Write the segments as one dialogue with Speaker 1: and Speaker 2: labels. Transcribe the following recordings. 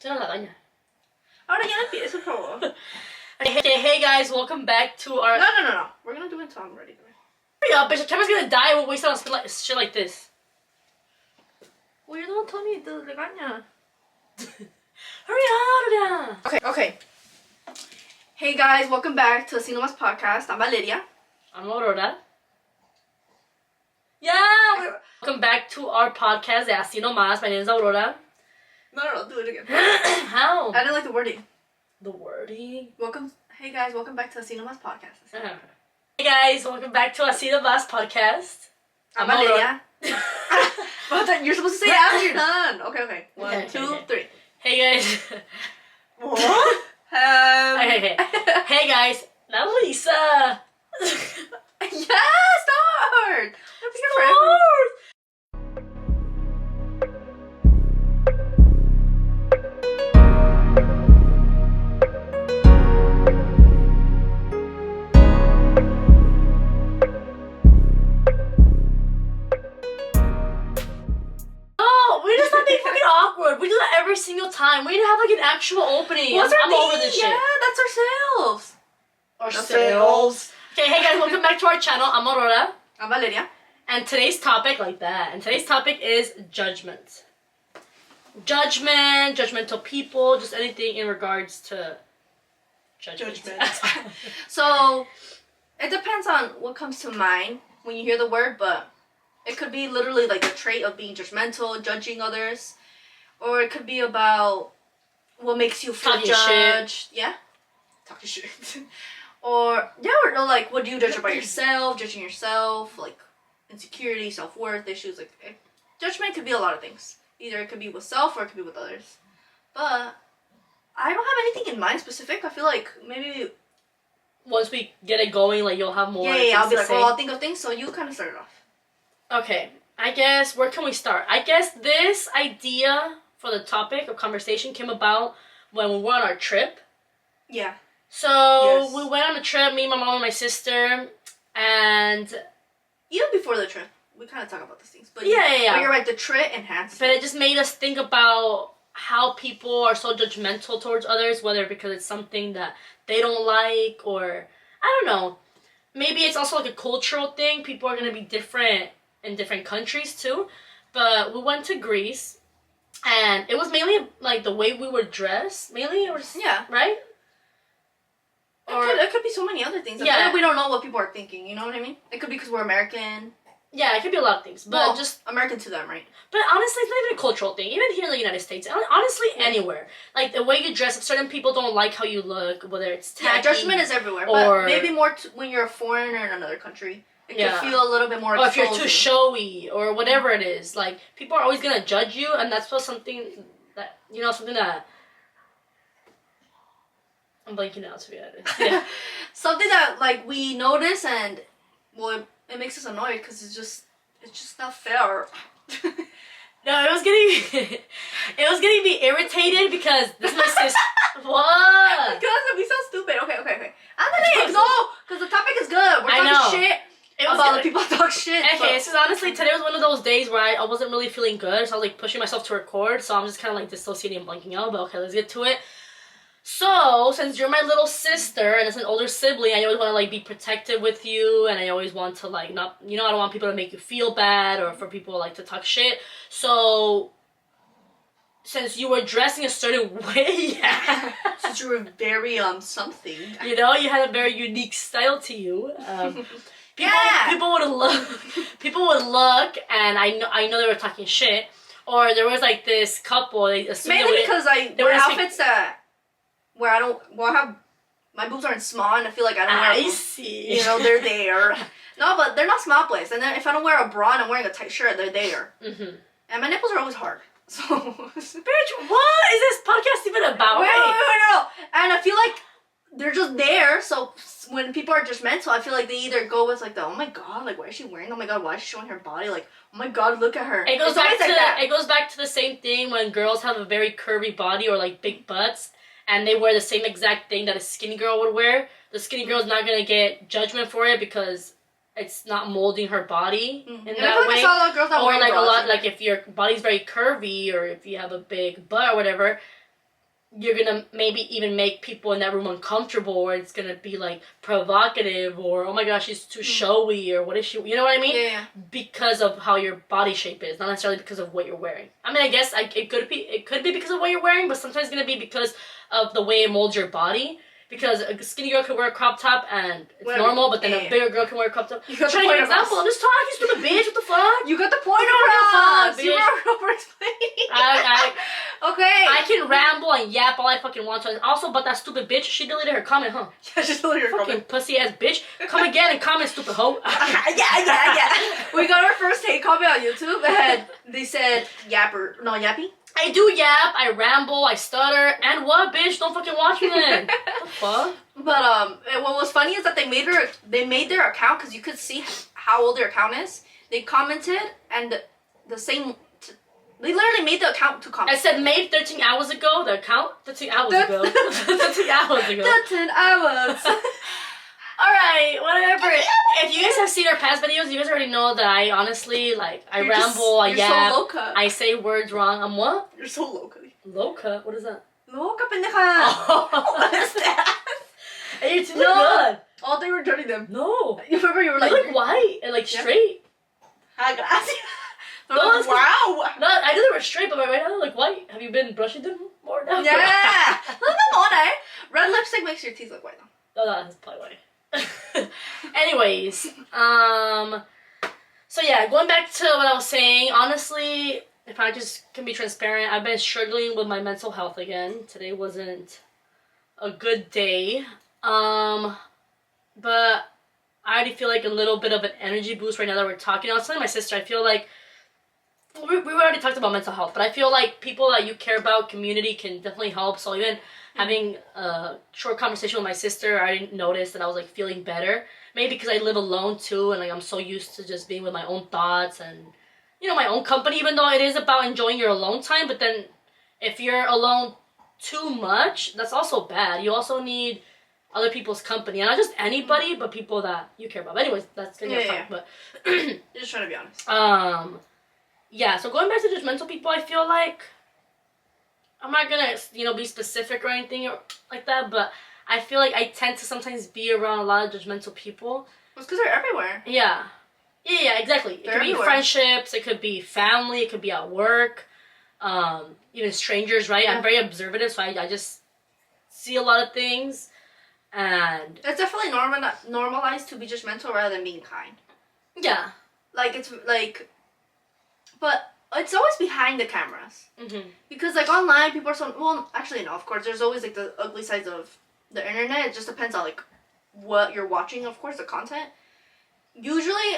Speaker 1: Se nos la daña.
Speaker 2: Ahora ya no empiezo, por favor.
Speaker 1: Hey guys, welcome back to our...
Speaker 2: No. We're gonna do it until I'm ready.
Speaker 1: Hurry up, bitch. Camera's gonna die and we'll waste it on shit like this.
Speaker 2: Well, you're the one telling me the regaña.
Speaker 1: Hurry up.
Speaker 2: Okay. Hey guys, welcome back to Asi Nomasss Podcast. I'm Valeria.
Speaker 1: I'm Aurora. Yeah! Welcome back to our podcast, Asi Nomasss. My name is Aurora.
Speaker 2: No, do it again.
Speaker 1: How?
Speaker 2: I didn't like the wording.
Speaker 1: The wording?
Speaker 2: Hey guys, welcome back to Asi Nomasss Podcast.
Speaker 1: Hey guys, welcome back to Asi Nomasss Podcast.
Speaker 2: I'm Valeria. But you're supposed to say it after you're done. Okay. One, two, three.
Speaker 1: Hey guys.
Speaker 2: What?
Speaker 1: Okay. Hey guys, I'm Lisa.
Speaker 2: Yeah, start. I'll be here forever.
Speaker 1: We do that every single time. We need to have like an actual opening. I'm over this shit.
Speaker 2: Yeah, that's ourselves.
Speaker 1: Ourselves. Okay, hey guys, welcome back to our channel. I'm Aurora.
Speaker 2: I'm Valeria.
Speaker 1: And today's topic, is judgment. Judgmental people, just anything in regards to judgment.
Speaker 2: So, it depends on what comes to mind when you hear the word, but it could be literally like the trait of being judgmental, judging others. Or it could be about what makes you feel judged. Yeah? Talking shit. or like, what do you judge about yourself? Judging yourself, like insecurity, self-worth issues. Like, judgment could be a lot of things. Either it could be with self or it could be with others. But I don't have anything in mind specific. I feel like maybe
Speaker 1: once we get it going, like, you'll have more.
Speaker 2: Yeah, I'll be like, I'll think of things. So you kind of start it off.
Speaker 1: Okay. I guess, where can we start? I guess this idea for the topic of conversation came about when we went on our trip.
Speaker 2: Yeah.
Speaker 1: So, we went on a trip, me, my mom, and my sister, and...
Speaker 2: Even before the trip, we kind of talk about these things. But
Speaker 1: yeah.
Speaker 2: But you're right, the trip enhanced.
Speaker 1: But it just made us think about how people are so judgmental towards others, whether because it's something that they don't like, or... I don't know. Maybe it's also like a cultural thing. People are going to be different in different countries too. But we went to Greece, and it was mainly like the way we were dressed. Mainly, right?
Speaker 2: It could be so many other things. I feel like we don't know what people are thinking. You know what I mean? It could be because we're American.
Speaker 1: Yeah, it could be a lot of things. But
Speaker 2: just American to them, right?
Speaker 1: But honestly, it's not even a cultural thing. Even here in the United States, honestly, anywhere. Like, the way you dress, if certain people don't like how you look, whether it's tacky.
Speaker 2: Yeah, judgment is everywhere. But maybe more when you're a foreigner in another country. It can feel a little bit more exposing.
Speaker 1: Or if you're too showy, or whatever it is. Like, people are always going to judge you, and that's something that, something that... I'm blanking out, to be honest. Yeah.
Speaker 2: Something that, like, we notice, and, well, it makes us annoyed, because it's just not fair.
Speaker 1: No, it was getting me irritated, because this is my sister. What?
Speaker 2: Because we sound stupid. Okay. No, because the topic is good. We're talking shit. About the people that talk shit.
Speaker 1: Okay, so honestly, today was one of those days where I wasn't really feeling good, so I was like pushing myself to record, so I'm just kind of like dissociating and blanking out, but okay, let's get to it. So, since you're my little sister, and as an older sibling, I always want to like be protective with you, and I always want to like not, I don't want people to make you feel bad, or for people like to talk shit, so... Since you were dressing a certain way,
Speaker 2: since you were very, something.
Speaker 1: You had a very unique style to you, People would look, and I know they were talking shit. Or there was like this couple. Mainly
Speaker 2: because they were outfits where I have my boobs aren't small, and I feel like I don't wear.
Speaker 1: I see.
Speaker 2: They're there. No, but they're not small boys. And then if I don't wear a bra and I'm wearing a tight shirt, they're there. Mm-hmm. And my nipples are always hard. So,
Speaker 1: bitch, what is this podcast even about?
Speaker 2: Wait, no. And I feel like they're just there, so when people are judgmental, I feel like they either go with like oh my god, like, why is she wearing, oh my god, why is she showing her body, like, oh my god, look at her.
Speaker 1: It goes back to the same thing when girls have a very curvy body or like big butts, and they wear the same exact thing that a skinny girl would wear. The skinny girl's not gonna get judgment for it because it's not molding her body in that way. Or like a lot, like if your body's very curvy or if you have a big butt or whatever, you're gonna maybe even make people in that room uncomfortable, or it's gonna be like provocative, or oh my gosh, she's too showy, or what is she, you know what I mean?
Speaker 2: Yeah.
Speaker 1: Because of how your body shape is, not necessarily because of what you're wearing. I mean, I guess it could be because of what you're wearing, but sometimes it's gonna be because of the way it molds your body. Because a skinny girl could wear a crop top and it's normal, but then a bigger girl can wear a crop top.
Speaker 2: You got
Speaker 1: trying to give an example. I'm just talking, you stupid bitch. What the fuck?
Speaker 2: You got the point
Speaker 1: across.
Speaker 2: You were over-explaining. Okay.
Speaker 1: I can ramble and yap all I fucking want to. And also, but that stupid bitch, she deleted her comment, huh?
Speaker 2: Yeah, she deleted her
Speaker 1: fucking
Speaker 2: comment.
Speaker 1: Pussy ass bitch. Come again and comment, stupid hoe.
Speaker 2: yeah. We got our first hate comment on YouTube and they said yappy.
Speaker 1: I do yap, I ramble, I stutter, and what, bitch? Don't fucking watch me then. What the fuck?
Speaker 2: But what was funny is that they made their account because you could see how old their account is. They commented and the same. They literally made the account to comment.
Speaker 1: I said made 13 hours ago. The account 13 hours ago. 13 hours ago.
Speaker 2: 13 hours.
Speaker 1: Alright, whatever. If you guys have seen our past videos, you guys already know that I honestly, I ramble, I yap,
Speaker 2: so loca.
Speaker 1: I say words wrong. I'm what?
Speaker 2: You're so loca.
Speaker 1: Loca? What is that?
Speaker 2: Loca, pendeja.
Speaker 1: Oh.
Speaker 2: What is that?
Speaker 1: Hey, you're too good.
Speaker 2: Oh, they were judging them.
Speaker 1: No.
Speaker 2: You remember you were
Speaker 1: like... You look white and straight.
Speaker 2: Gracias.
Speaker 1: No,
Speaker 2: wow.
Speaker 1: No, I knew they were straight, but right now they're like white. Have you been brushing them more now?
Speaker 2: Yeah. Red lipstick makes your teeth look white though.
Speaker 1: Oh, that's probably why. Anyways, so yeah, going back to what I was saying, honestly, if I just can be transparent, I've been struggling with my mental health again. Today wasn't a good day, but I already feel like a little bit of an energy boost right now that we're talking. I was telling my sister, I feel like we already talked about mental health, but I feel like people that you care about, community, can definitely help. So even having a short conversation with my sister, I didn't notice that I was like feeling better. Maybe because I live alone too, and like I'm so used to just being with my own thoughts and, you know, my own company, even though it is about enjoying your alone time. But then if you're alone too much, that's also bad. You also need other people's company, and not just anybody, but people that you care about. But anyways, that's gonna be fun. But
Speaker 2: just trying to be honest.
Speaker 1: Yeah. So going back to judgmental people, I feel like I'm not gonna, be specific or anything like that, but I feel like I tend to sometimes be around a lot of judgmental people.
Speaker 2: It's because they're everywhere.
Speaker 1: Yeah. Yeah, exactly. It could be friendships, it could be family, it could be at work, even strangers, right? Yeah. I'm very observative, so I just see a lot of things, and...
Speaker 2: It's definitely normalized to be judgmental rather than being kind.
Speaker 1: Yeah.
Speaker 2: But it's always behind the cameras. Mm-hmm. Because, online, people are so... Well, actually, no, of course, there's always, the ugly sides of the internet. It just depends on, what you're watching, of course, the content. Usually,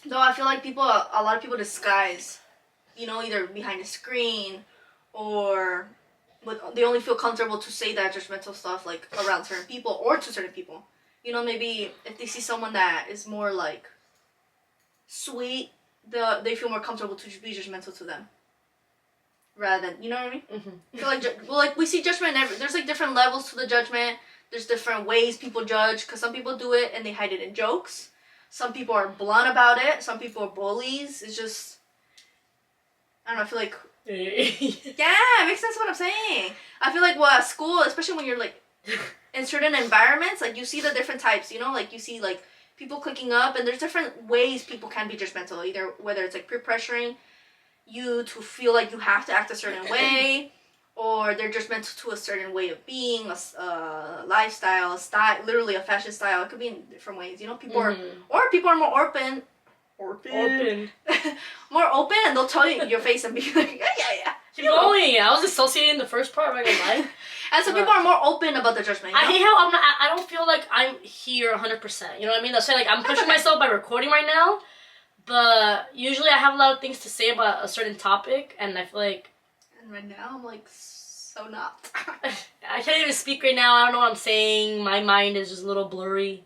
Speaker 2: though, I feel like a lot of people disguise, either behind a screen or... But they only feel comfortable to say that judgmental stuff, around certain people or to certain people. Maybe if they see someone that is more, sweet... they feel more comfortable to be judgmental to them, rather than, you know what I mean? Mm-hmm. I feel we see judgment there's different levels to the judgment. There's different ways people judge, because some people do it and they hide it in jokes. Some people are blunt about it. Some people are bullies. It's just, I don't know. I feel like yeah, it makes sense what I'm saying. I feel like at school, especially when you're in certain environments, you see the different types. You see people clicking up, and there's different ways people can be judgmental. Either whether it's peer pressuring you to feel like you have to act a certain way, or they're judgmental to a certain way of being, a lifestyle, a style, literally a fashion style. It could be in different ways. People are more open. More open, and they'll tell you your face and be like, yeah.
Speaker 1: Keep going. I was associating the first part, right?
Speaker 2: And some people are more open about the judgment.
Speaker 1: I hate how I don't feel like I'm here 100%. You know what I mean? That's why I'm pushing myself by recording right now. But usually I have a lot of things to say about a certain topic, and I feel like...
Speaker 2: And right now I'm so not.
Speaker 1: I can't even speak right now. I don't know what I'm saying. My mind is just a little blurry.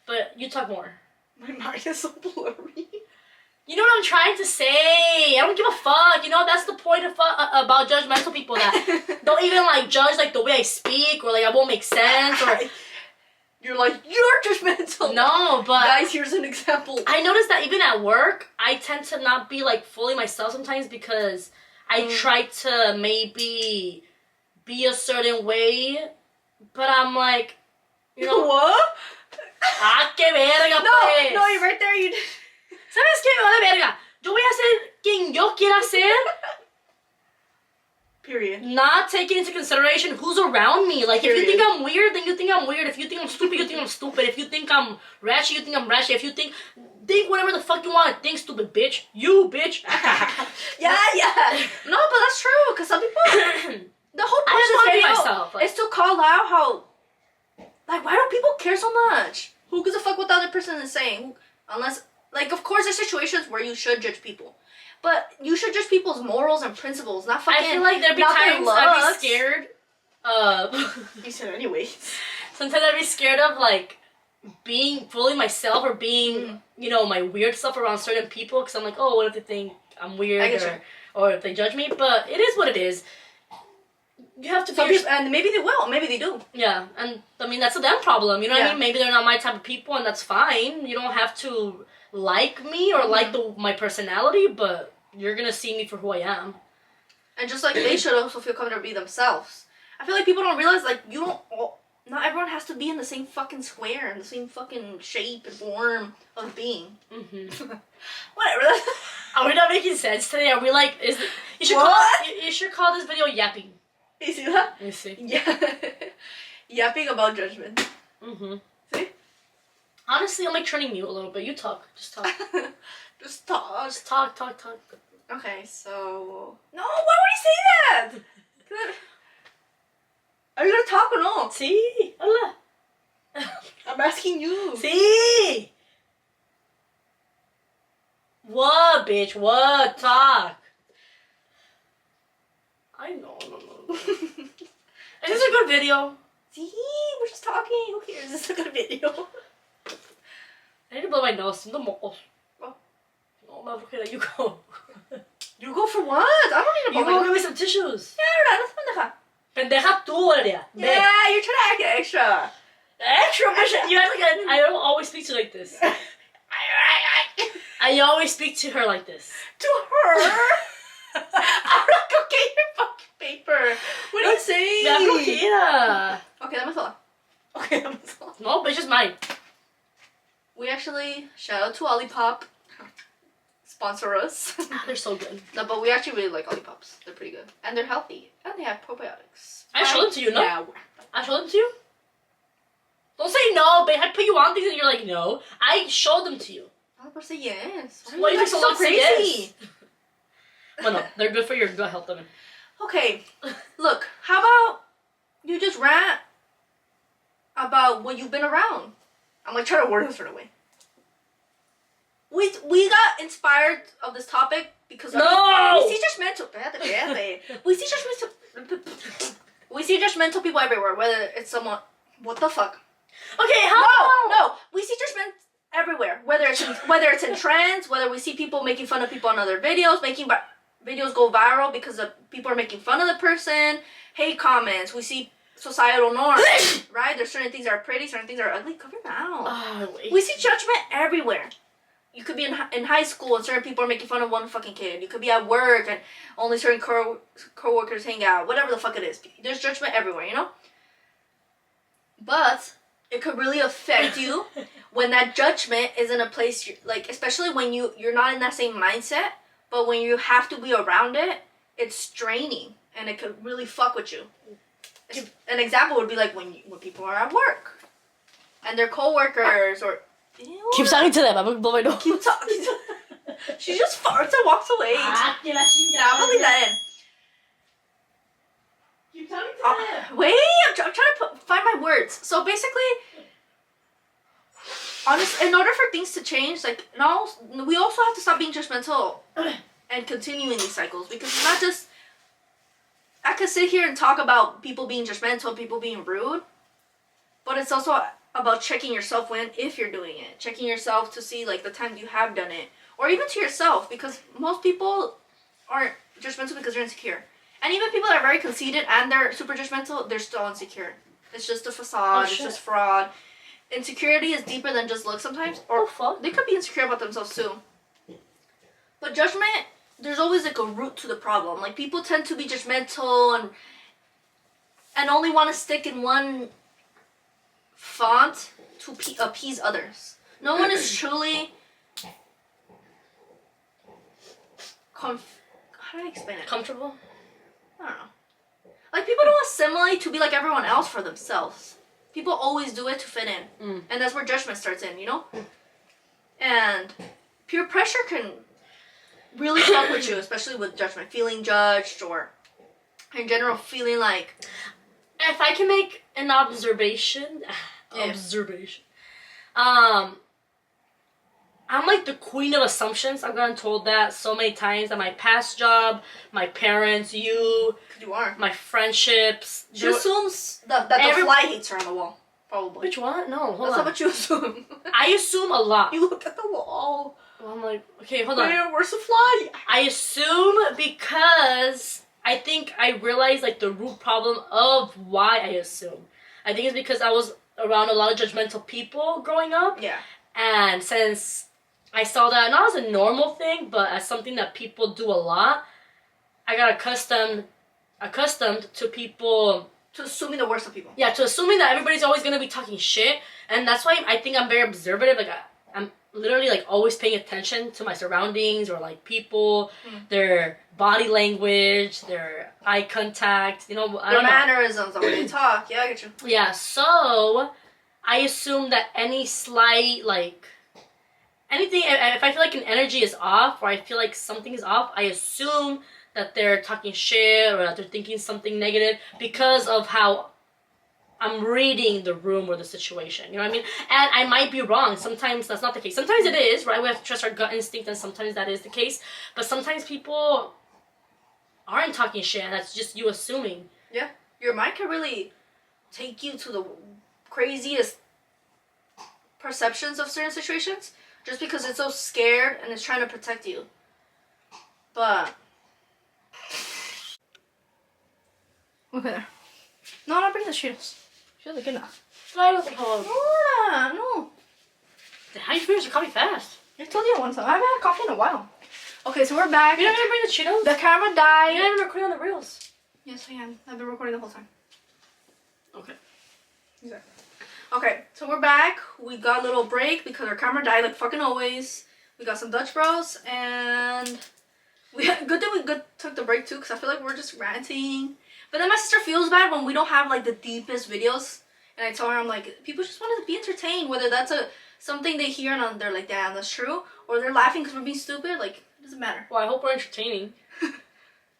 Speaker 1: But you talk more.
Speaker 2: My mind is so blurry.
Speaker 1: You know what I'm trying to say. I don't give a fuck. That's the point about judgmental people, that don't even judge the way I speak, or I won't make sense, or
Speaker 2: you're you're judgmental.
Speaker 1: No, but
Speaker 2: guys, here's an example.
Speaker 1: I noticed that even at work, I tend to not be fully myself sometimes, because I try to maybe be a certain way, but I'm like, you know
Speaker 2: what?
Speaker 1: que verga, pues.
Speaker 2: No, you're right there. You.
Speaker 1: ¿Sabes qué? Me vale verga. Yo voy a ser quien yo quiera ser.
Speaker 2: Period.
Speaker 1: Not taking into consideration who's around me. Like,
Speaker 2: Period.
Speaker 1: if you think I'm weird, then you think I'm weird. If you think I'm stupid, you think I'm stupid. If you think I'm ratchet, you think I'm ratchet. If you think whatever the fuck you want to think, stupid bitch. You, bitch.
Speaker 2: Yeah. No, but that's true. Because some people, the whole point
Speaker 1: just
Speaker 2: of
Speaker 1: hate
Speaker 2: this
Speaker 1: myself,
Speaker 2: video is to call out how, like, why do people care so much? Who gives a fuck what the other person is saying? Unless, like, of course, there's situations where you should judge people. But you should judge people's morals and principles, not fucking.
Speaker 1: I feel like there'd be times I'd be scared.
Speaker 2: You said anyways.
Speaker 1: Sometimes I'd be scared of like being fully myself or being, you know, my weird stuff around certain people. Because I'm like, oh, what if they think I'm weird or if they judge me? But it is what it is. You have to be.
Speaker 2: And maybe they will. Maybe they do.
Speaker 1: Yeah, and I mean that's a them problem. You know what I mean? Maybe they're not my type of people, and that's fine. You don't have to like me or like my personality, but you're gonna see me for who I am. And
Speaker 2: just like they should also feel comfortable to be themselves. I feel like people don't realize like not everyone has to be in the same fucking square, in the same fucking shape and form of being. Whatever.
Speaker 1: Are we not making sense today? Are we like you should call this video yapping.
Speaker 2: You see that?
Speaker 1: You see.
Speaker 2: Yeah. Yapping about judgment. See?
Speaker 1: Honestly, I'm like turning mute a little bit. You talk. Just talk.
Speaker 2: Just talk.
Speaker 1: Just talk.
Speaker 2: Okay, so... No, why would you say that? Are you gonna talk or no?
Speaker 1: Sí. Hola.
Speaker 2: I'm asking you.
Speaker 1: Sí. What, bitch? What? Talk. I know. No. Is this a good video?
Speaker 2: See, we're just talking. Who cares? This is a good video.
Speaker 1: I need to blow my nose. No more. Oh. No, okay, you go.
Speaker 2: You go for what? I don't need to blow my nose.
Speaker 1: You go give me some tissues.
Speaker 2: Yeah, that's pendeja.
Speaker 1: Pendeja tú, Aria.
Speaker 2: Yeah, you're trying to act extra.
Speaker 1: Extra, bitch. You act like I don't always speak to you like this. I always speak to her like this.
Speaker 2: To her? I'm not gonna get your fucking paper. What are you saying?
Speaker 1: Me bloqueada.
Speaker 2: Okay, dame sola. Okay, dame sola.
Speaker 1: No, bitch, it's mine.
Speaker 2: We actually, shout out to Olipop. Sponsor us.
Speaker 1: They're so good.
Speaker 2: No, but we actually really like Olipops. They're pretty good. And they're healthy. And they have probiotics.
Speaker 1: I showed them to you, no?
Speaker 2: Yeah.
Speaker 1: I showed them to you? Don't say no, babe. I put you on things and you're like, no. I showed them to you.
Speaker 2: I was about to say yes.
Speaker 1: Why are you so crazy?
Speaker 2: Yes?
Speaker 1: Well, no. They're good for your gut health, women.
Speaker 2: Okay. Look, how about you just rant about what you've been around? I'm like trying to word this right away. We got inspired of this topic because we see judgmental. We see judgmental people everywhere. Whether it's someone, what the fuck?
Speaker 1: Okay,
Speaker 2: No. We see judgment everywhere. Whether it's in trends, whether we see people making fun of people on other videos, making videos go viral because people are making fun of the person. Hate comments. We see societal norms, right? There's certain things that are pretty, certain things that are ugly. Cover your mouth. We see judgment everywhere. You could be in high school and certain people are making fun of one fucking kid. You could be at work and only certain co-workers hang out. Whatever the fuck it is. There's judgment everywhere, you know? But it could really affect you when that judgment is in a place, like, especially when you're not in that same mindset, but when you have to be around it, it's draining and it could really fuck with you. An example would be like when people are at work and their co-workers or...
Speaker 1: Keep talking to them. I'm gonna blow my nose.
Speaker 2: Keep talking. She just farts and walks away. I'm gonna leave that in.
Speaker 1: Keep talking to them.
Speaker 2: Wait, I'm trying to find my words. So basically, honestly, in order for things to change, like we also have to stop being judgmental and continuing these cycles because it's not just. I could sit here and talk about people being judgmental, people being rude, but it's also about checking yourself if you're doing it. Checking yourself to see like the times you have done it. Or even to yourself, because most people aren't judgmental because they're insecure. And even people that are very conceited and they're super judgmental, they're still insecure. It's just a facade, it's just fraud. Insecurity is deeper than just looks sometimes. Or they could be insecure about themselves too. But judgment, there's always like a root to the problem. Like people tend to be judgmental and and only want to stick in one font to appease others. No one is truly how do I explain it?
Speaker 1: Comfortable?
Speaker 2: I don't know. Like, people don't assimilate to be like everyone else for themselves. People always do it to fit in. And that's where judgment starts in, you know? And peer pressure can really fuck with you, especially with judgment. Feeling judged, or in general feeling like...
Speaker 1: If I can make an observation... I'm like the queen of assumptions. I've gotten told that so many times, that my past job, my parents, you
Speaker 2: are.
Speaker 1: My friendships.
Speaker 2: She assumes that the fly hates her on the wall. Probably.
Speaker 1: Which one? No, hold on.
Speaker 2: That's not what you assume.
Speaker 1: I assume a lot.
Speaker 2: You look at the wall.
Speaker 1: Well, I'm like, okay, hold on.
Speaker 2: Where's the fly?
Speaker 1: I assume because I think I realized like the root problem of why I assume. I think it's because I was around a lot of judgmental people growing up.
Speaker 2: Yeah.
Speaker 1: And since I saw that not as a normal thing, but as something that people do a lot, I got accustomed to people...
Speaker 2: To assuming the worst of people.
Speaker 1: Yeah, to assuming that everybody's always going to be talking shit. And that's why I think I'm very observative. Like, I'm literally, like, always paying attention to my surroundings or, like, people, their body language, their eye contact, you know, I don't know.
Speaker 2: Their mannerisms, the way they talk. Yeah, I get you.
Speaker 1: Yeah, so I assume that any slight, like... Anything, if I feel like an energy is off or I feel like something is off, I assume that they're talking shit or that they're thinking something negative because of how I'm reading the room or the situation. You know what I mean? And I might be wrong. Sometimes that's not the case. Sometimes it is, right? We have to trust our gut instinct, and sometimes that is the case. But sometimes people aren't talking shit, and that's just you assuming.
Speaker 2: Yeah. Your mind can really take you to the craziest perceptions of certain situations. Just because it's so scared and it's trying to protect you. But... Okay there. No, don't bring the Cheetos. Cheetos are good enough.
Speaker 1: I don't think I'll...
Speaker 2: No.
Speaker 1: How you finish your coffee fast?
Speaker 2: I told you I want some. I haven't had coffee in a while. Okay, so we're back.
Speaker 1: You didn't bring the Cheetos?
Speaker 2: The camera died.
Speaker 1: You're not even recording on the reels.
Speaker 2: Yes, I am. I've been recording the whole time.
Speaker 1: Okay.
Speaker 2: Exactly. Okay, so we're back. We got a little break because our camera died like fucking always. We got some Dutch Bros, and good thing we took the break too, because I feel like we're just ranting. But then my sister feels bad when we don't have like the deepest videos, and I tell her, I'm like, people just want to be entertained, whether that's something they hear and they're like, damn, that's true, or they're laughing because we're being stupid. Like, it doesn't matter.
Speaker 1: Well, I hope we're entertaining.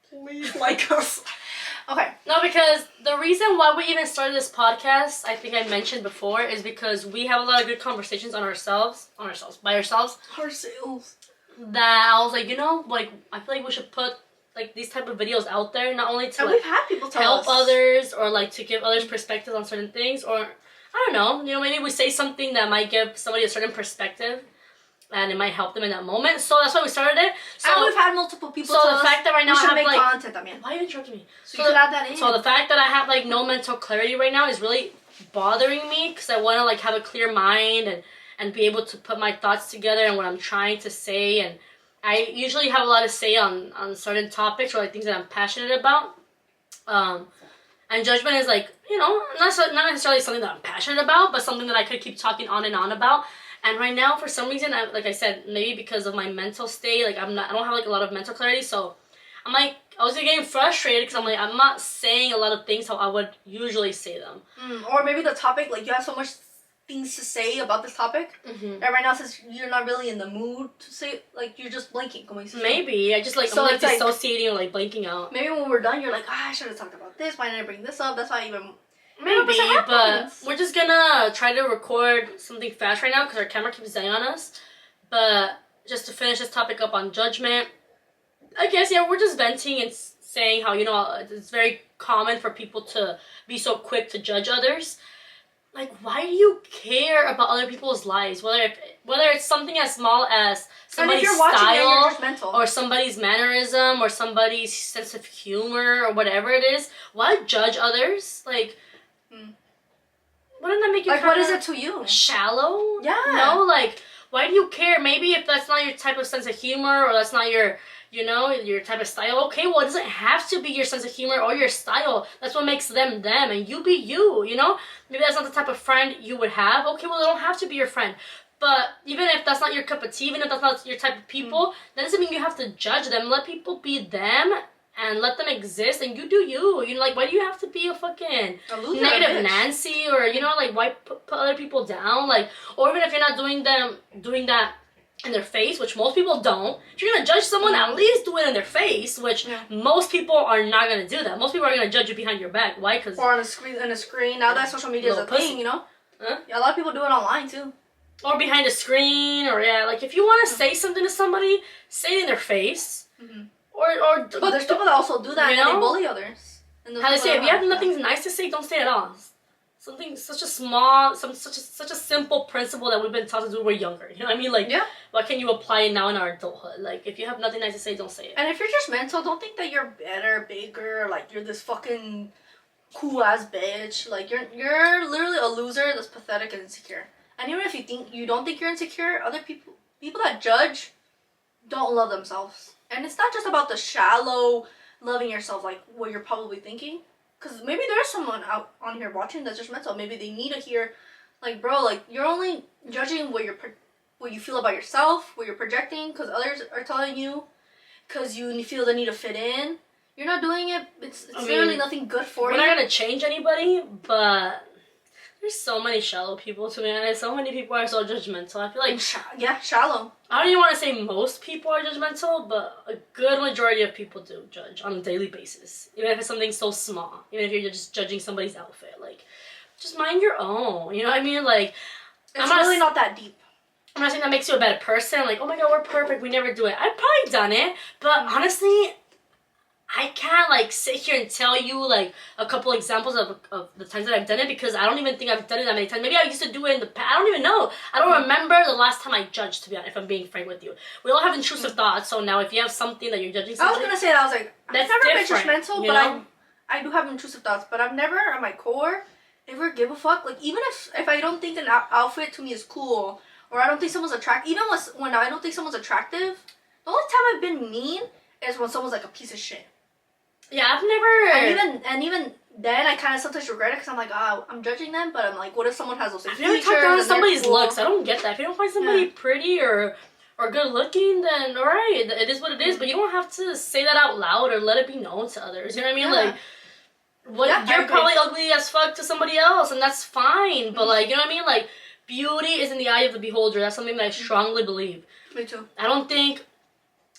Speaker 2: Please like us. Okay.
Speaker 1: No, because the reason why we even started this podcast, I think I mentioned before, is because we have a lot of good conversations by ourselves. That I was like, you know, like, I feel like we should put, like, these type of videos out there, not only to,
Speaker 2: and
Speaker 1: like,
Speaker 2: we've had people tell
Speaker 1: help
Speaker 2: us.
Speaker 1: others, or, like, to give others perspectives on certain things, or, I don't know, you know, maybe we say something that might give somebody a certain perspective, and it might help them in that moment. So that's why we started it. So,
Speaker 2: and we've had multiple people
Speaker 1: tell
Speaker 2: tell
Speaker 1: us, the fact that right now I have,
Speaker 2: make
Speaker 1: like...
Speaker 2: content, I mean.
Speaker 1: Why are you interrupting me?
Speaker 2: So you could add that in.
Speaker 1: So the fact that I have, like, no mental clarity right now is really bothering me, because I want to, like, have a clear mind and be able to put my thoughts together and what I'm trying to say. And I usually have a lot to say on certain topics or, like, things that I'm passionate about. And judgment is, like, you know, not necessarily something that I'm passionate about, but something that I could keep talking on and on about. And right now, for some reason, like I said, maybe because of my mental state, like, I don't have, like, a lot of mental clarity, so I'm, like, I was getting frustrated because I'm, like, I'm not saying a lot of things how I would usually say them.
Speaker 2: Or maybe the topic, like, you have so much things to say about this topic, and right now, since you're not really in the mood to say, like, you're just blanking.
Speaker 1: Maybe. I just, like, so I'm, like, dissociating or, like, blanking out.
Speaker 2: Maybe when we're done, you're like, I should have talked about this. Why didn't I bring this up? That's why I even...
Speaker 1: Maybe, but we're just gonna try to record something fast right now because our camera keeps dying on us. But just to finish this topic up on judgment, I guess, yeah, we're just venting and saying how, you know, it's very common for people to be so quick to judge others. Like, why do you care about other people's lives? Whether it's something as small as somebody's style or somebody's mannerism or somebody's sense of humor or whatever it is, why judge others? Like... Wouldn't that make you
Speaker 2: like, what is it to you?
Speaker 1: Shallow?
Speaker 2: Yeah.
Speaker 1: No, like, why do you care? Maybe if that's not your type of sense of humor or that's not your you know, your type of style. Okay, well, it doesn't have to be your sense of humor or your style. That's what makes them them, and you be you, you know? Maybe that's not the type of friend you would have. Okay, well, they don't have to be your friend. But even if that's not your cup of tea, even if that's not your type of people, that doesn't mean you have to judge them. Let people be them and let them exist, and you do you. You know, like, why do you have to be a fucking negative Nancy, or, you know, like, why put other people down? Like, or even if you're not doing that in their face, which most people don't. If you're gonna judge someone, at least do it in their face, which most people are not gonna do that. Most people are gonna judge you behind your back. Why? Because
Speaker 2: or on a screen. Now that social media is a thing, you know. Yeah, a lot of people do it online too.
Speaker 1: Or behind a screen, or like if you want to say something to somebody, say it in their face.
Speaker 2: But there's people that also do that, and they bully others.
Speaker 1: How they say, if you have nothing nice to say, don't say it at all. Something such a small, such a simple principle that we've been taught to do when we're younger. You know what I mean? Like, why can't you apply it now in our adulthood? Like, if you have nothing nice to say, don't say it.
Speaker 2: And if you're judgmental, don't think that you're better, bigger, like you're this fucking cool ass bitch. Like you're literally a loser that's pathetic and insecure. And even if you don't think you're insecure, other people that judge don't love themselves. And it's not just about the shallow loving yourself, like what you're probably thinking. Because maybe there's someone out on here watching that's judgmental. Maybe they need to hear, like, bro, like, you're only judging what you feel about yourself, what you're projecting, because others are telling you, because you feel the need to fit in. You're not doing it. It's literally nothing good for you.
Speaker 1: We're not going to change anybody, but there's so many shallow people, to be honest. So many people are so judgmental. I feel like...
Speaker 2: shallow.
Speaker 1: I don't even want to say most people are judgmental, but a good majority of people do judge on a daily basis. Even if it's something so small. Even if you're just judging somebody's outfit. Like, just mind your own. You know what I mean? Like...
Speaker 2: It's really not that deep.
Speaker 1: I'm not saying that makes you a better person. Like, oh my god, we're perfect. We never do it. I've probably done it. But honestly... I can't, like, sit here and tell you, like, a couple examples of the times that I've done it, because I don't even think I've done it that many times. Maybe I used to do it in the past. I don't even know. I don't remember the last time I judged, to be honest, if I'm being frank with you. We all have intrusive thoughts, so now if you have something that you're judging somebody...
Speaker 2: I was going to say that. I was like, I've never been judgmental, but I do have intrusive thoughts. But I've never, at my core, ever give a fuck. Like, even if I don't think an outfit to me is cool, or I don't think someone's attractive, even when I don't think someone's attractive, the only time I've been mean is when someone's, like, a piece of shit.
Speaker 1: Yeah, I've never...
Speaker 2: And even then, I kind of sometimes regret it because I'm like, I'm judging them, but I'm like, what if someone has those features?
Speaker 1: I've never talked down to somebody's looks. I don't get that. If you don't find somebody pretty or good looking, then alright, it is what it is. But you don't have to say that out loud or let it be known to others. You know what I mean? Like, you're probably ugly as fuck to somebody else, and that's fine. But like, you know what I mean? Like, beauty is in the eye of the beholder. That's something that I strongly believe.
Speaker 2: Me too.
Speaker 1: I don't think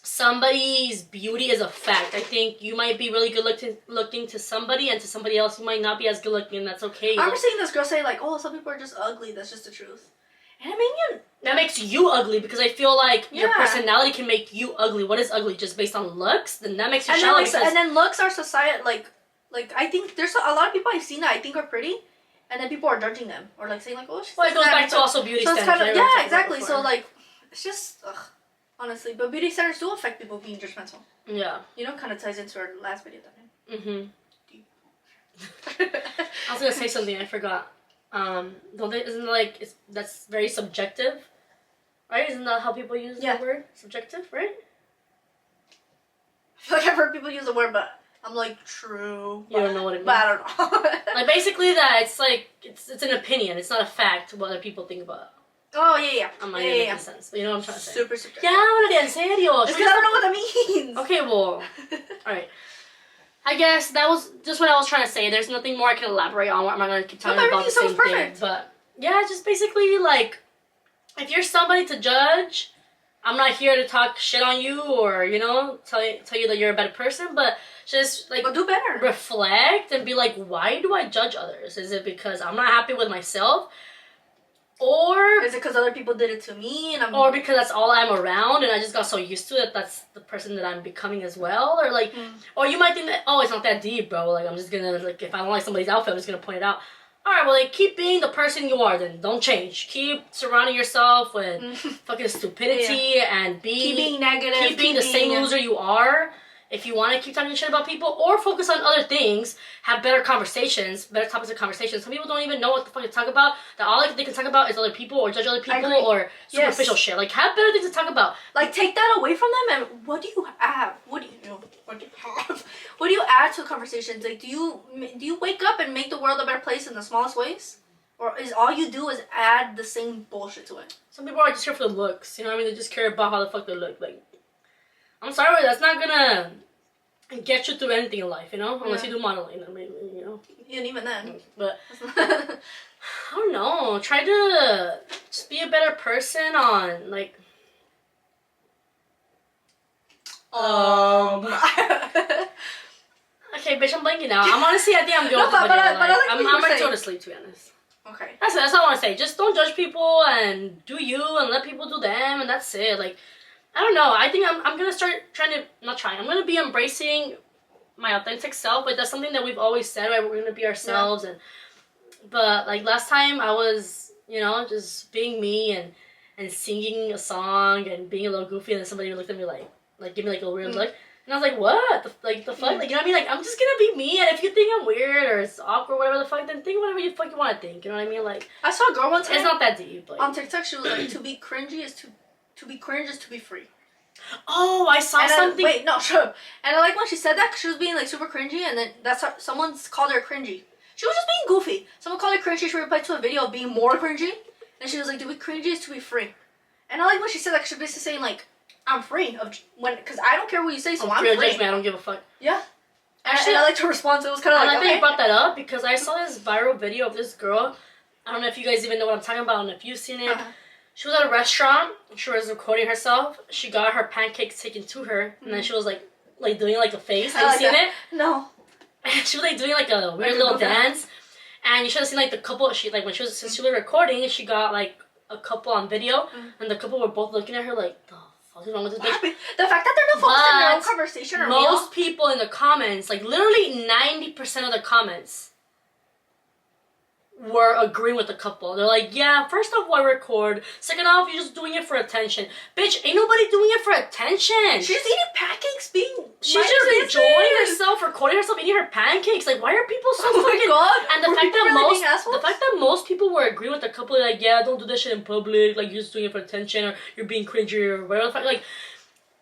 Speaker 1: somebody's beauty is a fact. I think you might be really good looking to somebody, and to somebody else you might not be as good looking, and that's okay.
Speaker 2: I remember seeing this girl say, like, oh, some people are just ugly. That's just the truth. And I mean,
Speaker 1: that makes you ugly, because I feel like your personality can make you ugly. What is ugly? Just based on looks? Then that makes you shallow.
Speaker 2: And then looks are society, like I think there's a lot of people I've seen that I think are pretty, and then people are judging them, or like saying like, oh, she's
Speaker 1: it goes back to also beauty standards.
Speaker 2: Kind of, yeah, exactly. So like, it's just, honestly, but beauty standards do affect people being judgmental. Yeah. You know, kind of ties into our last video that
Speaker 1: I was gonna say something, I forgot. Isn't like, that's very subjective, right? Isn't that how people use the word? Subjective, right?
Speaker 2: I feel like I've heard people use the word, but I'm like, true.
Speaker 1: You don't know what it means.
Speaker 2: But I don't know.
Speaker 1: Like, basically that, it's like, it's an opinion. It's not a fact what other people think about.
Speaker 2: Oh, yeah.
Speaker 1: I'm not even making sense, but you know what I'm trying to say.
Speaker 2: Super subjective.
Speaker 1: Yeah, en serio.
Speaker 2: It's because I don't know what that means.
Speaker 1: Okay, well, alright. I guess that was just what I was trying to say. There's nothing more I can elaborate on. I'm not going to keep talking about the same thing. But, yeah, just basically, like, if you're somebody to judge, I'm not here to talk shit on you or, you know, tell you that you're a better person, but just, like,
Speaker 2: but do better.
Speaker 1: Reflect and be like, why do I judge others? Is it because I'm not happy with myself? Or
Speaker 2: is it because other people did it to me, and
Speaker 1: or because that's all I'm around, and I just got so used to it that's the person that I'm becoming as well? Or like, or you might think that, oh, it's not that deep, bro. Like, I'm just gonna, like, if I don't like somebody's outfit, I'm just gonna point it out. All right, well, like, keep being the person you are. Then don't change. Keep surrounding yourself with fucking stupidity and
Speaker 2: keep being negative.
Speaker 1: Keep being the same loser you are. if you want to keep talking shit about people, or focus on other things, have better conversations, better topics of conversation. Some people don't even know what the fuck to talk about. That all they can talk about is other people or judge other people or superficial shit. Like, have better things to talk about.
Speaker 2: Like, take that away from them, and what do you have? What do you add to conversations? Like, do you wake up and make the world a better place in the smallest ways? Or is all you do is add the same bullshit to it?
Speaker 1: Some people are just here for the looks, you know what I mean? They just care about how the fuck they look. Like, I'm sorry, that's not gonna get you through anything in life, you know? Unless you do modeling, I mean, you know?
Speaker 2: And even then.
Speaker 1: But, I don't know. Try to just be a better person on, like... Okay, bitch, I'm blanking now. I'm honestly, I think I'm going to the video. I'm ready to go to sleep, to be honest.
Speaker 2: Okay.
Speaker 1: That's all I want to say. Just don't judge people and do you and let people do them, and that's it. Like, I don't know. I think I'm going to start I'm going to be embracing my authentic self, but that's something that we've always said, right? We're going to be ourselves. But, like, last time I was, you know, just being me and singing a song and being a little goofy, and then somebody looked at me like give me, like, a weird look. And I was like, what? The fuck? Like, you know what I mean? Like, I'm just gonna be me, and if you think I'm weird or it's awkward, whatever the fuck, then think whatever you fuck you want to think. You know what I mean? Like,
Speaker 2: I saw a girl one time.
Speaker 1: It's not that deep. Like,
Speaker 2: on TikTok, she was like, to be cringy is to be cringe is to be free.
Speaker 1: Oh, I saw something.
Speaker 2: Wait, no, shut up. And I like when she said that because she was being, like, super cringy, and then someone's called her cringy. She was just being goofy. Someone called her cringy. She replied to a video of being more cringy, and she was like, to be cringy is to be free. And I like when she said that, she was basically saying, like, I'm free because I don't care what you say, so I'm free.
Speaker 1: Judgment, I don't give a fuck.
Speaker 2: Yeah. Actually, I like to respond, so it was kind of like,
Speaker 1: I think you brought that up because I saw this viral video of this girl. I don't know if you guys even know what I'm talking about, and if you've seen it. She was at a restaurant. She was recording herself. She got her pancakes taken to her, and then she was like doing like a face. Have you seen it?
Speaker 2: No.
Speaker 1: And she was like doing like a weird little dance, and you should have seen like the couple. When she was recording, she got like a couple on video, and the couple were both looking at her like, what's wrong with this bitch?
Speaker 2: The fact that they're not focused on their own conversation or
Speaker 1: most people in the comments, like literally 90% of the comments were agreeing with the couple. They're like, yeah, first off, why record? Second off, you're just doing it for attention. Bitch, ain't nobody doing it for attention.
Speaker 2: She's eating pancakes, she's
Speaker 1: just enjoying herself, recording herself eating her pancakes. Like, why are people so fucking...
Speaker 2: God.
Speaker 1: And the fact that most people were agreeing with the couple, like, yeah, don't do that shit in public, like, you're just doing it for attention, or you're being cringy, or whatever the fuck. Like,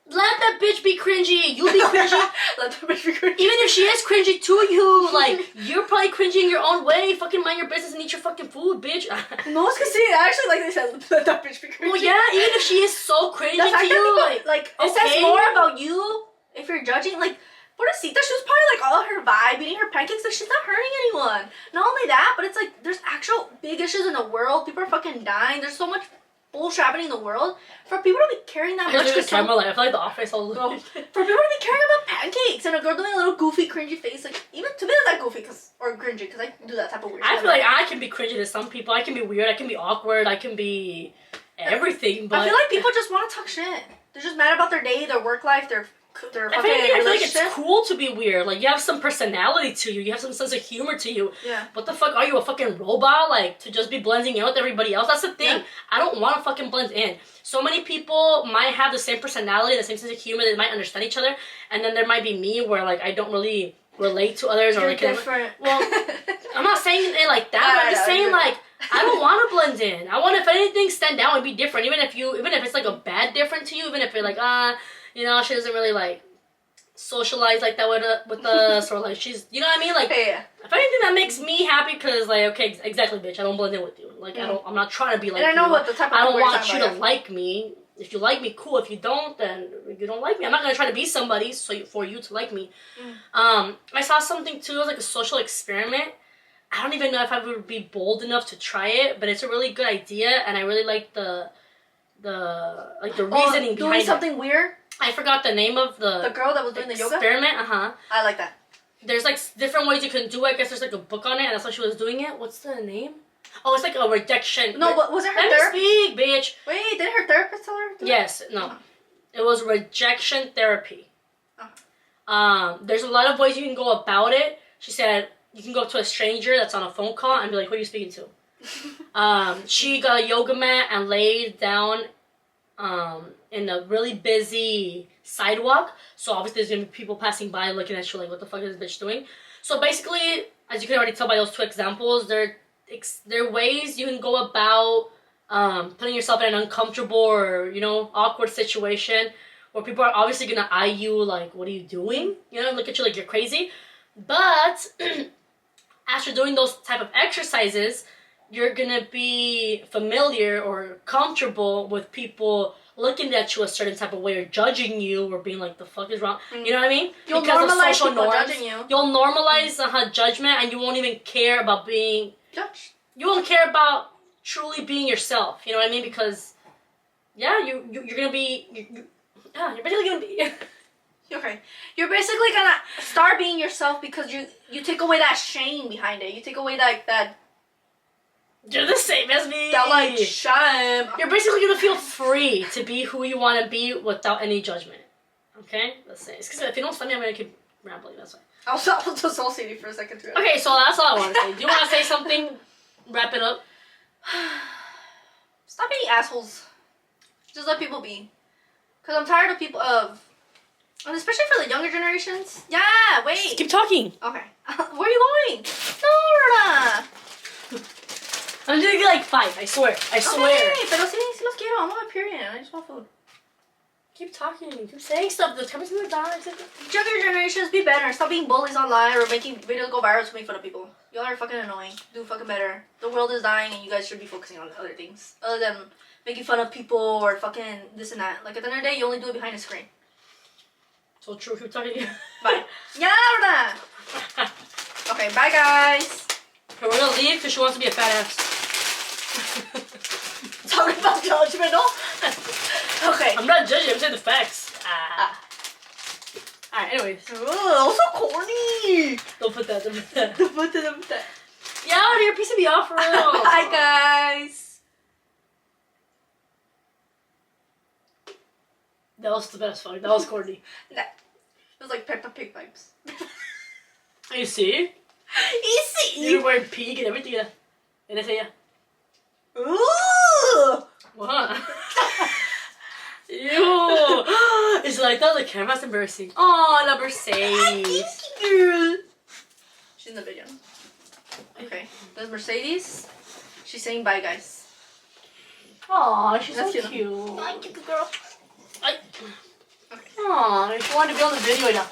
Speaker 1: let that bitch be cringy. You be cringy.
Speaker 2: Let that bitch be cringy.
Speaker 1: Even if she is cringy to you, like, you're probably cringy in your own way. Fucking mind your business and eat your fucking food, bitch.
Speaker 2: No one's gonna see it. Actually, like they said, let that bitch be cringy.
Speaker 1: Well, yeah, even if she is so cringy to you,
Speaker 2: like, it says more about you if you're judging. Like, Pobrecita, she was probably like all her vibe, eating her pancakes, like she's not hurting anyone. Not only that, but it's like there's actual big issues in the world. People are fucking dying. There's so much bullshit happening in the world. For people to be caring that much,
Speaker 1: I feel like The Office all the time.
Speaker 2: For people to be caring about pancakes and a girl doing a little goofy, cringy face, like even to me that's that goofy or cringy because I do that type of weird shit.
Speaker 1: I feel like I can be cringy to some people. I can be weird. I can be awkward. I can be everything. But
Speaker 2: I feel like people just want to talk shit. They're just mad about their day, their work life, their fucking
Speaker 1: I feel like it's cool to be weird. Like, you have some personality to you. You have some sense of humor to you.
Speaker 2: Yeah.
Speaker 1: What the fuck? Are you a fucking robot? Like, to just be blending in with everybody else? That's the thing. Yeah. I don't want to fucking blend in. So many people might have the same personality, the same sense of humor. They might understand each other. And then there might be me where, like, I don't really relate to others.
Speaker 2: You're
Speaker 1: or like,
Speaker 2: different.
Speaker 1: Well, I'm not saying it like that. I'm just saying, like, I don't want to blend in. I want, if anything, stand out and be different. Even if it's, like, a bad different to you. Even if you're like, you know, she doesn't really, like, socialize like that with us, or like she's, you know what I mean, like
Speaker 2: yeah.
Speaker 1: If anything that makes me happy, because like, okay, exactly, bitch, I don't blend in with you, like I'm not trying to be like,
Speaker 2: and I know what the type of
Speaker 1: I don't want you to like me. If you like me, cool. If you don't, then you don't like me. I'm not gonna try to be somebody for you to like me. I saw something too. It was like a social experiment. I don't even know if I would be bold enough to try it, but it's a really good idea, and I really like the reasoning behind
Speaker 2: doing something weird.
Speaker 1: I forgot the name of the
Speaker 2: girl that was doing the yoga
Speaker 1: experiment.
Speaker 2: I like that.
Speaker 1: There's like different ways you can do it. I guess there's like a book on it, and that's how she was doing it. What's the name? Oh, it's like a rejection.
Speaker 2: No, but was it her
Speaker 1: therapist? Let me speak, bitch.
Speaker 2: Wait, did her therapist tell her to do
Speaker 1: Yes, no. It was rejection therapy.
Speaker 2: Uh-huh.
Speaker 1: There's a lot of ways you can go about it. She said you can go to a stranger that's on a phone call and be like, who are you speaking to? She got a yoga mat and laid down in a really busy sidewalk. So obviously there's gonna be people passing by looking at you like, what the fuck is this bitch doing? So basically, as you can already tell by those two examples, there are ways you can go about putting yourself in an uncomfortable or, you know, awkward situation where people are obviously gonna eye you like, what are you doing? You know, look at you like you're crazy. But after doing those type of exercises, you're gonna be familiar or comfortable with people looking at you a certain type of way or judging you or being like, the fuck is wrong? You know what I mean?
Speaker 2: You'll
Speaker 1: because
Speaker 2: normalize
Speaker 1: of social
Speaker 2: people
Speaker 1: norms,
Speaker 2: judging you.
Speaker 1: You'll normalize judgment, and you won't even care about being
Speaker 2: judged.
Speaker 1: You won't care about truly being yourself. You know what I mean? Because you're gonna be you're basically gonna be.
Speaker 2: Okay, you're basically gonna start being yourself because you take away that shame behind it. You take away that.
Speaker 1: You're the same as me.
Speaker 2: That like shame.
Speaker 1: You're basically gonna feel free to be who you want to be without any judgment. Okay, let's say. Because if you don't stop me, I'm gonna keep rambling. That's why.
Speaker 2: I was dissociating for a second too.
Speaker 1: Okay, so that's all I want to say. Do you want to say something? Wrap it up.
Speaker 2: Stop being assholes. Just let people be. Cause I'm tired of people and especially for the younger generations. Yeah, wait.
Speaker 1: Just keep talking.
Speaker 2: Okay. Where are you going? No.
Speaker 1: I'm doing like 5. I swear. I swear.
Speaker 2: Okay, pero sí los quiero. I'm on a period. I just want food.
Speaker 1: Keep talking. Keep saying stuff. The cameras gonna die.
Speaker 2: Younger generations, be better. Stop being bullies online or making videos go viral to make fun of people. Y'all are fucking annoying. Do fucking better. The world is dying and you guys should be focusing on other things. Other than making fun of people or fucking this and that. Like at the end of the day, you only do it behind a screen.
Speaker 1: So true. Keep talking.
Speaker 2: Bye. Yeah, okay, bye guys.
Speaker 1: Okay, we're gonna leave because she wants to be a fat ass.
Speaker 2: Talking about judgmental? Okay.
Speaker 1: I'm not judging, I'm saying the facts. Alright, anyways.
Speaker 2: Oh, so corny.
Speaker 1: Don't put that.
Speaker 2: Don't put that.
Speaker 1: Yeah, out here, piece of me off for real.
Speaker 2: Bye guys.
Speaker 1: That was the best fuck. That was corny.
Speaker 2: It was like Peppa Pig vibes.
Speaker 1: You see?
Speaker 2: Easy.
Speaker 1: You're wearing pig and everything. Yeah. And I say, yeah.
Speaker 2: Ooh.
Speaker 1: What? Ew. It's like that. The camera's embarrassing. Oh, la Mercedes.
Speaker 2: Girl. She's in the video. Okay. There's Mercedes. She's saying bye, guys.
Speaker 1: Aw, she's
Speaker 2: That's
Speaker 1: so
Speaker 2: cute.
Speaker 1: cute.
Speaker 2: Thank you, girl.
Speaker 1: I...
Speaker 2: Okay.
Speaker 1: Aw, she wanted to be on the video now.